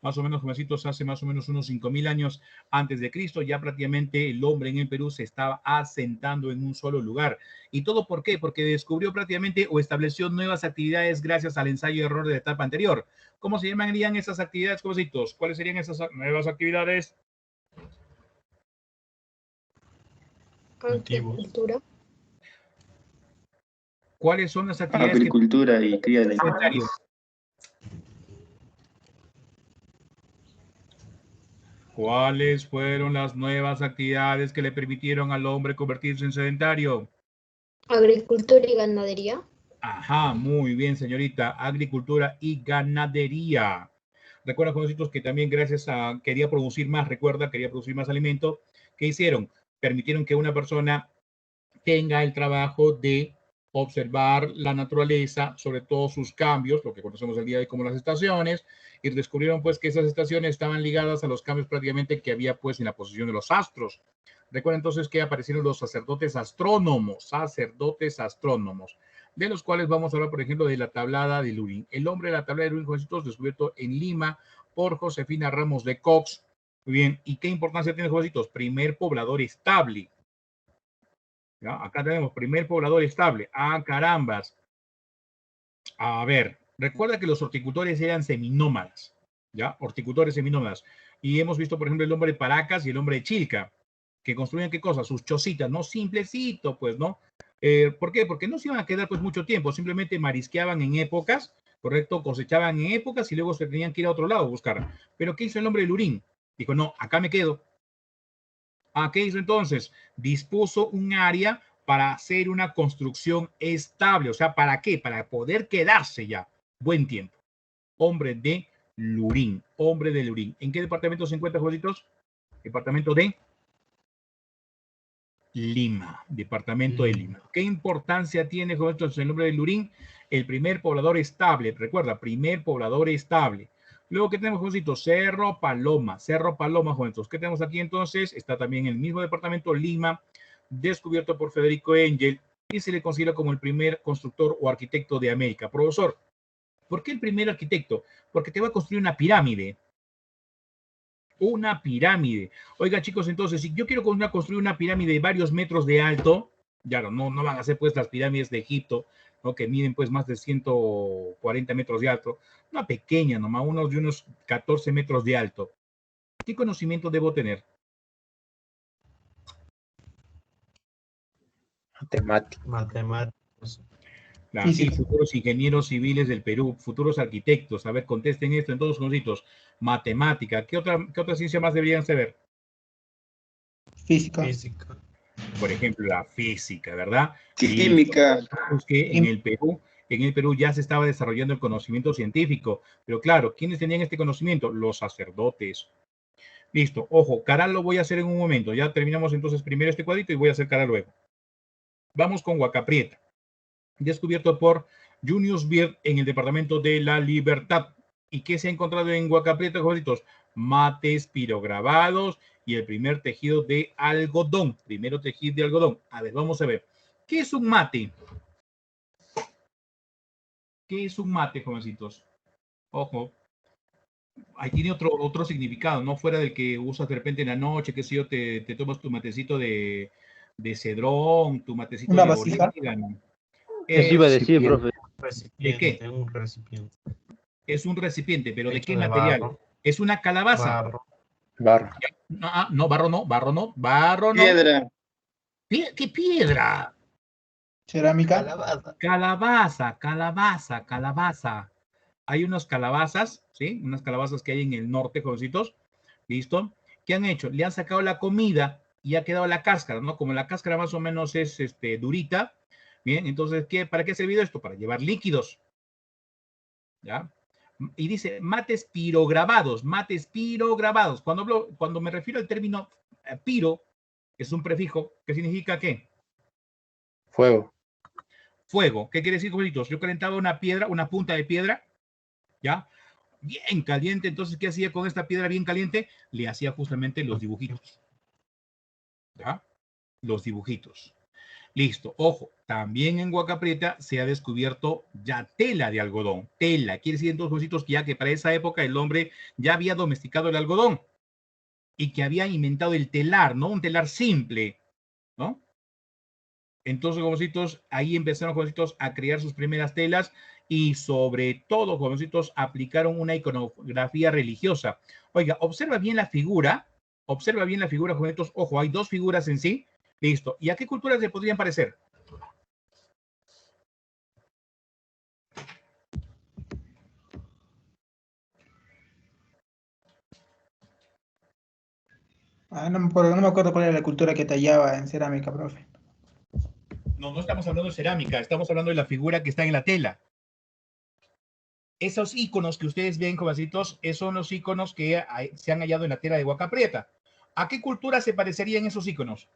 Más o menos, jovencitos, hace más o menos unos 5.000 años antes de Cristo, ya prácticamente el hombre en el Perú se estaba asentando en un solo lugar. ¿Y todo por qué? Porque descubrió prácticamente o estableció nuevas actividades gracias al ensayo y error de la etapa anterior. ¿Cómo se llamarían esas actividades, jovencitos? ¿Cuáles serían esas nuevas actividades? Agricultura. ¿Cuáles son las actividades? Agricultura y cría de animales. ¿Cuáles fueron las nuevas actividades que le permitieron al hombre convertirse en sedentario? Agricultura y ganadería. Ajá, muy bien, señorita. Agricultura y ganadería. Recuerda, jovencitos, que también gracias a quería producir más alimento. ¿Qué hicieron? Permitieron que una persona tenga el trabajo de observar la naturaleza, sobre todo sus cambios, lo que conocemos el día de hoy como las estaciones, y descubrieron pues que esas estaciones estaban ligadas a los cambios prácticamente que había pues en la posición de los astros. Recuerda entonces que aparecieron los sacerdotes astrónomos, de los cuales vamos a hablar, por ejemplo, de la tablada de Lurín. El hombre de la tablada de Lurín, jovencitos, descubierto en Lima por Josefina Ramos de Cox. Muy bien, ¿y qué importancia tiene, jovencitos? Primer poblador estable. ¿Ya? Acá tenemos primer poblador estable. Ah, carambas. A ver, recuerda que los horticultores eran seminómadas. ¿Ya? Horticultores seminómadas. Y hemos visto, por ejemplo, el hombre de Paracas y el hombre de Chilca, que construían ¿qué cosa? Sus chocitas, ¿no? Simplecito, pues, ¿no? ¿Por qué? Porque no se iban a quedar pues mucho tiempo, simplemente marisqueaban en épocas, ¿correcto? Cosechaban en épocas y luego se tenían que ir a otro lado a buscar. Pero ¿qué hizo el hombre de Lurín? Dijo, no, acá me quedo. ¿Qué hizo entonces? Dispuso un área para hacer una construcción estable. O sea, ¿para qué? Para poder quedarse ya buen tiempo. Hombre de Lurín. ¿En qué departamento se encuentra, jovencitos? Departamento de Lima. Departamento de Lima. ¿Qué importancia tiene, jovencitos, el nombre de Lurín? El primer poblador estable. Recuerda, primer poblador estable. Luego, ¿qué tenemos, jovencitos? Cerro Paloma, jovencitos. ¿Qué tenemos aquí entonces? Está también en el mismo departamento, Lima, descubierto por Federico Engel, y se le considera como el primer constructor o arquitecto de América. Profesor, ¿por qué el primer arquitecto? Porque te va a construir una pirámide. Una pirámide. Oiga, chicos, entonces, si yo quiero construir una pirámide de varios metros de alto, ya no van a ser pues las pirámides de Egipto, ¿no? Que miden pues más de 140 metros de alto, una pequeña nomás, de unos 14 metros de alto. ¿Qué conocimiento debo tener? Matemáticos. Sí, futuros ingenieros civiles del Perú, futuros arquitectos. A ver, contesten esto en todos los conocidos. Matemática. ¿Qué otra ciencia más deberían saber? Física. Por ejemplo, la física, ¿verdad? Química. Es que en el Perú ya se estaba desarrollando el conocimiento científico. Pero claro, ¿quiénes tenían este conocimiento? Los sacerdotes. Listo. Ojo, Caral lo voy a hacer en un momento. Ya terminamos entonces primero este cuadrito y voy a hacer Caral luego. Vamos con Huacaprieta. Descubierto por Junius Beard en el departamento de La Libertad. ¿Y qué se ha encontrado en Huacaprieta, jovencitos? Mates pirograbados y el primer tejido de algodón. Primero tejido de algodón. A ver, vamos a ver. ¿Qué es un mate? ¿Qué es un mate, jovencitos? Ojo. Ahí tiene otro significado, no fuera del que usas de repente en la noche, qué sé yo, te tomas tu matecito de cedrón, tu matecito de orégano. Eso iba a decir, profe. ¿De qué? Un recipiente. Es un recipiente, pero ¿de qué de material? Barro. Es una calabaza. Barro. No, barro no. Piedra. ¿Qué piedra? Cerámica. Calabaza. Hay unas calabazas, ¿sí? Unas calabazas que hay en el norte, jovencitos. ¿Listo? ¿Qué han hecho? Le han sacado la comida y ha quedado la cáscara, ¿no? Como la cáscara más o menos es durita. Bien, entonces, ¿para qué ha servido esto? Para llevar líquidos. ¿Ya? Y dice mates pirograbados. Cuando me refiero al término piro, es un prefijo, ¿qué significa qué? Fuego. ¿Qué quiere decir, jovencitos? Yo calentaba una piedra, una punta de piedra, ¿ya? Bien caliente, entonces, ¿qué hacía con esta piedra bien caliente? Le hacía justamente los dibujitos. ¿Ya? Los dibujitos. Listo, ojo, también en Huaca Prieta se ha descubierto ya tela de algodón. Tela, quiere decir entonces, jovencitos, que ya que para esa época el hombre ya había domesticado el algodón y que había inventado el telar, ¿no? Un telar simple, ¿no? Entonces, jovencitos, ahí empezaron, jovencitos, a crear sus primeras telas y sobre todo, jovencitos, aplicaron una iconografía religiosa. Oiga, observa bien la figura, jovencitos. Ojo, hay dos figuras en sí. Listo. ¿Y a qué culturas se podrían parecer? No me acuerdo cuál era la cultura que tallaba en cerámica, profe. No, no estamos hablando de cerámica, estamos hablando de la figura que está en la tela. Esos iconos que ustedes ven, jovencitos, son los iconos que se han hallado en la tela de Huaca Prieta. ¿A qué cultura se parecerían esos iconos?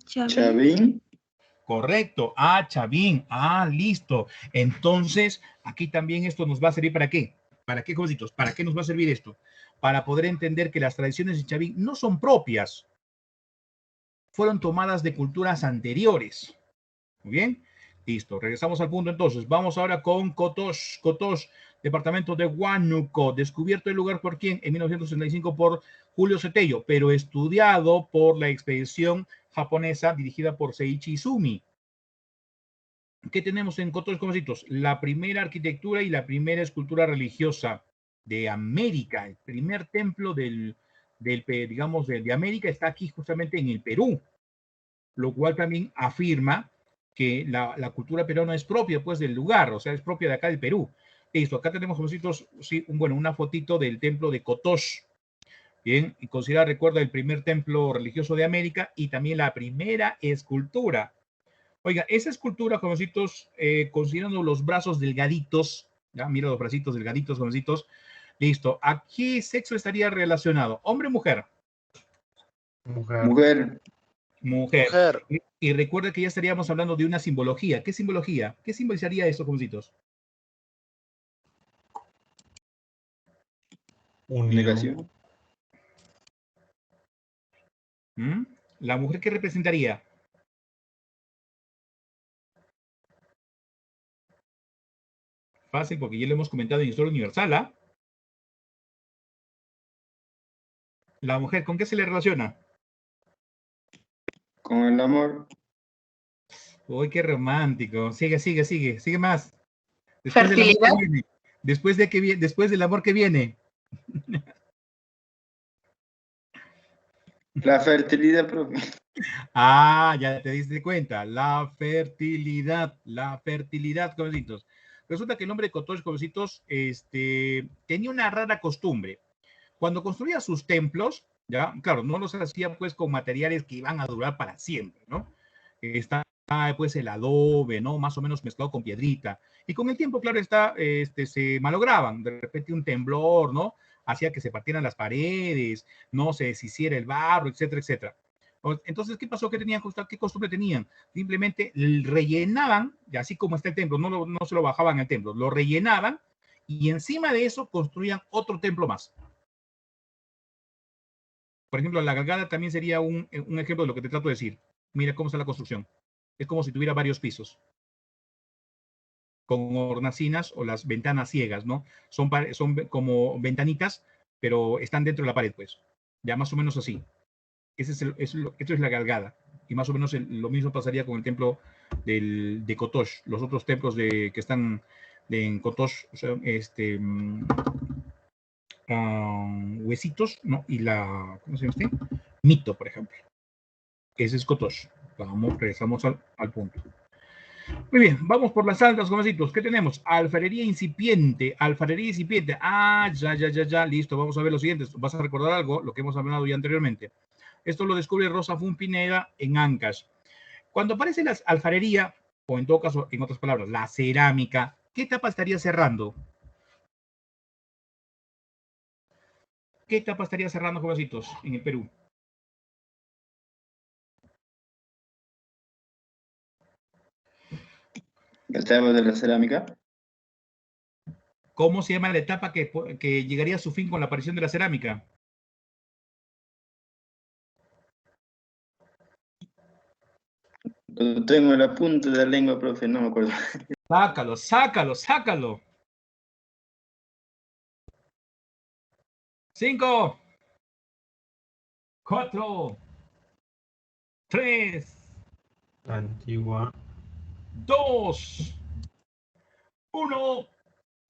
Chavín. Correcto. Ah, Chavín. Ah, listo. Entonces, aquí también esto nos va a servir ¿para qué? ¿Para qué, jovencitos? ¿Para qué nos va a servir esto? Para poder entender que las tradiciones de Chavín no son propias. Fueron tomadas de culturas anteriores. Muy bien. Listo. Regresamos al punto entonces. Vamos ahora con Cotox. Cotox, departamento de Huánuco. Descubierto el lugar por quién? En 1965 por Julio Cetello, pero estudiado por la expedición japonesa dirigida por Seiichi Izumi. ¿Qué tenemos en Cotox, jovencitos? La primera arquitectura y la primera escultura religiosa de América. El primer templo digamos, de América está aquí justamente en el Perú, lo cual también afirma que la cultura peruana es propia, pues, del lugar, o sea, es propia de acá del Perú. Listo, acá tenemos, jovencitos, sí, una fotito del templo de Cotox. Bien, y considera, recuerda, el primer templo religioso de América y también la primera escultura. Oiga, esa escultura, jovencitos, considerando los brazos delgaditos, ya, mira los bracitos delgaditos, jovencitos, listo. ¿A qué sexo estaría relacionado? ¿Hombre o mujer? Mujer. Mujer. Mujer. Y recuerda que ya estaríamos hablando de una simbología. ¿Qué simbología? ¿Qué simbolizaría eso, jovencitos? Negación. ¿La mujer qué representaría? Fácil, porque ya lo hemos comentado en Historia Universal, ¿ah? ¿La mujer con qué se le relaciona? Con el amor. Uy, qué romántico. Sigue más. Después Fertilidad. Después del amor que viene. La fertilidad, profe. Ah, ya te diste cuenta. La fertilidad, jovencitos. Resulta que el hombre de Cotox, jovencitos, tenía una rara costumbre. Cuando construía sus templos, ya, claro, no los hacía pues con materiales que iban a durar para siempre, ¿no? Está pues el adobe, ¿no? Más o menos mezclado con piedrita. Y con el tiempo, claro, se malograban. De repente un temblor, ¿no? Hacía que se partieran las paredes, no se deshiciera el barro, etcétera, etcétera. Entonces, ¿qué pasó? ¿Qué costumbre tenían? Simplemente rellenaban, y así como está el templo, no se lo bajaban al templo, lo rellenaban y encima de eso construían otro templo más. Por ejemplo, la Galgada también sería un ejemplo de lo que te trato de decir. Mira cómo está la construcción. Es como si tuviera varios pisos, con hornacinas o las ventanas ciegas, ¿no? Son como ventanitas, pero están dentro de la pared, pues. Ya más o menos así. Esto es la Galgada. Y más o menos lo mismo pasaría con el templo de Cotox. Los otros templos que están en Cotox son Huesitos, ¿no? Y ¿cómo se llama este? Mito, por ejemplo. Ese es Cotox. Regresamos al punto. Muy bien, vamos por las altas, jovencitos. ¿Qué tenemos? Alfarería incipiente. Ah, ya. Listo, vamos a ver lo siguiente. Vas a recordar algo, lo que hemos hablado ya anteriormente. Esto lo descubre Rosa Fun Pineda en Ancash. Cuando aparece la alfarería, o en todo caso, en otras palabras, la cerámica, ¿qué etapa estaría cerrando? ¿Qué etapa estaría cerrando, jovencitos, en el Perú? ¿El tema de la cerámica? ¿Cómo se llama la etapa que llegaría a su fin con la aparición de la cerámica? Lo tengo en la punta de la lengua, profe, no me acuerdo. Sácalo, sácalo, sácalo. 5, 4, 3, Antigua. 2, 1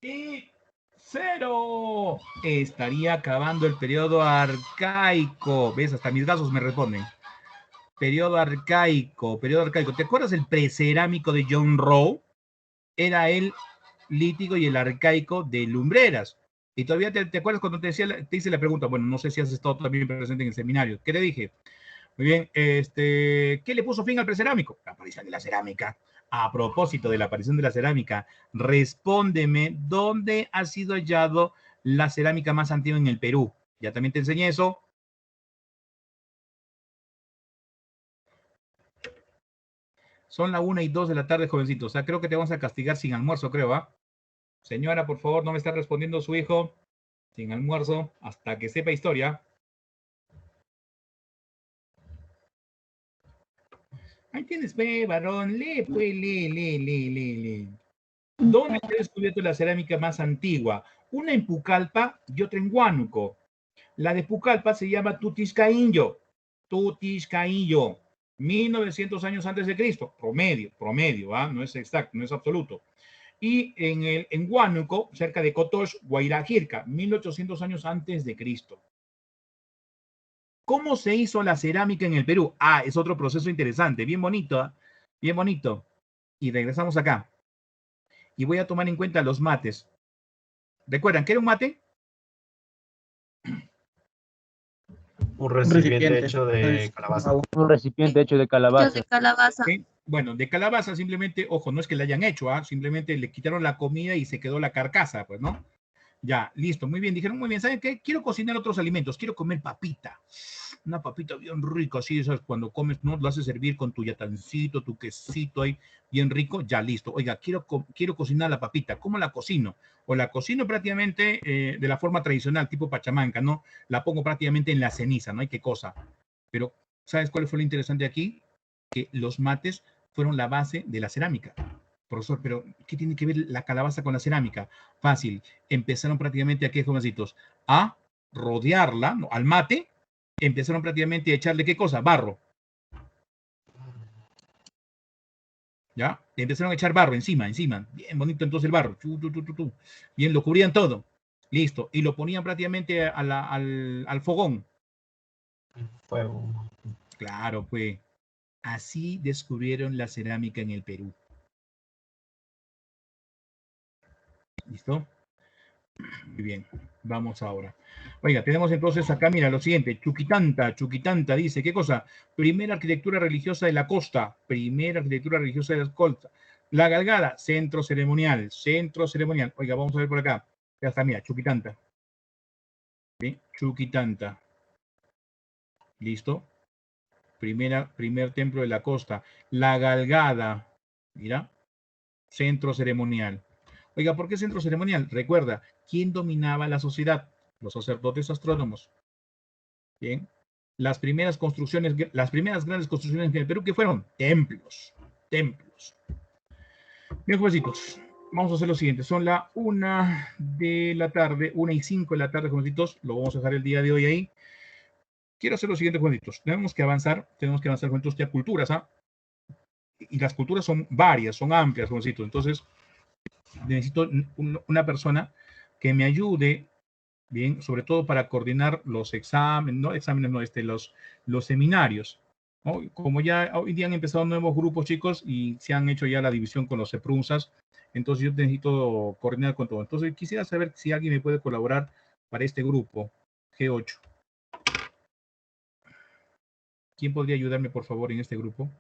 y 0. Estaría acabando el periodo arcaico. ¿Ves? Hasta mis gasos me responden. Periodo arcaico, periodo arcaico. ¿Te acuerdas el precerámico de John Rowe? Era el lítico y el arcaico de Lumbreras. Y todavía te acuerdas cuando te hice la pregunta. Bueno, no sé si has estado también presente en el seminario. ¿Qué te dije? Muy bien, ¿qué le puso fin al precerámico? La aparición de la cerámica. A propósito de la aparición de la cerámica, respóndeme, ¿dónde ha sido hallado la cerámica más antigua en el Perú? Ya también te enseñé eso. Son las 1 y 2 de la tarde, jovencito. O sea, creo que te vamos a castigar sin almuerzo, creo, ¿ah? Señora, por favor, no me está respondiendo su hijo. Sin almuerzo, hasta que sepa historia. Ahí tienes, varón. Lee, pues, lee. ¿Dónde se ha descubierto la cerámica más antigua? Una en Pucallpa y otra en Huánuco. La de Pucallpa se llama Tutiscainyo. 1900 años antes de Cristo. Promedio, ¿ah? No es exacto, no es absoluto. Y en Huánuco, cerca de Cotox, Guairajirca, 1800 años antes de Cristo. ¿Cómo se hizo la cerámica en el Perú? Ah, es otro proceso interesante, bien bonito, ¿eh? Bien bonito. Y regresamos acá. Y voy a tomar en cuenta los mates. ¿Recuerdan qué era un mate? Un recipiente hecho de calabaza. Un recipiente hecho de calabaza. ¿Sí? Bueno, de calabaza simplemente, ojo, no es que la hayan hecho, ¿ah? Simplemente le quitaron la comida y se quedó la carcasa, pues, ¿no? Ya, listo, muy bien. Dijeron, muy bien, ¿saben qué? Quiero cocinar otros alimentos, quiero comer papita. Una papita bien rica, así, ¿sabes? Cuando comes, ¿no? Lo haces servir con tu yatancito, tu quesito ahí, bien rico, ya listo. Oiga, quiero cocinar la papita. ¿Cómo la cocino? O la cocino prácticamente de la forma tradicional, tipo pachamanca, ¿no? La pongo prácticamente en la ceniza, ¿no? Hay qué cosa. Pero, ¿sabes cuál fue lo interesante aquí? Que los mates fueron la base de la cerámica. Profesor, pero ¿qué tiene que ver la calabaza con la cerámica? Fácil. Empezaron prácticamente aquí, jovencitos, a rodearla, ¿no? Al mate, empezaron prácticamente a echarle ¿qué cosa? Barro. ¿Ya? Empezaron a echar barro encima. Bien bonito entonces el barro. Bien, lo cubrían todo. Listo. Y lo ponían prácticamente al fogón. Fuego. Claro, pues. Así descubrieron la cerámica en el Perú. ¿Listo? Muy bien, vamos ahora. Oiga, tenemos entonces acá, mira, lo siguiente. Chuquitanta dice, ¿qué cosa? Primera arquitectura religiosa de la costa. Primera arquitectura religiosa de la costa. La Galgada, centro ceremonial. Oiga, vamos a ver por acá. Ya está, mira, Chuquitanta. ¿Sí? Chuquitanta. ¿Listo? Primer templo de la costa. La Galgada. Mira. Centro ceremonial. Oiga, ¿por qué centro ceremonial? Recuerda, ¿quién dominaba la sociedad? Los sacerdotes astrónomos. Bien. Las primeras grandes construcciones en el Perú, ¿qué fueron? Templos. Bien, jovencitos, vamos a hacer lo siguiente. Son las 1 de la tarde, 1:05 de la tarde, jovencitos. Lo vamos a dejar el día de hoy ahí. Quiero hacer lo siguiente, jovencitos. Tenemos que avanzar, jovencitos, ya culturas, ¿ah? Y las culturas son varias, son amplias, jovencitos. Entonces, necesito una persona que me ayude, bien, sobre todo para coordinar los los seminarios, ¿no? Como ya hoy día han empezado nuevos grupos, chicos, y se han hecho ya la división con los CEPRUNSAS, entonces yo necesito coordinar con todo. Entonces quisiera saber si alguien me puede colaborar para este grupo G8. ¿Quién podría ayudarme, por favor, en este grupo?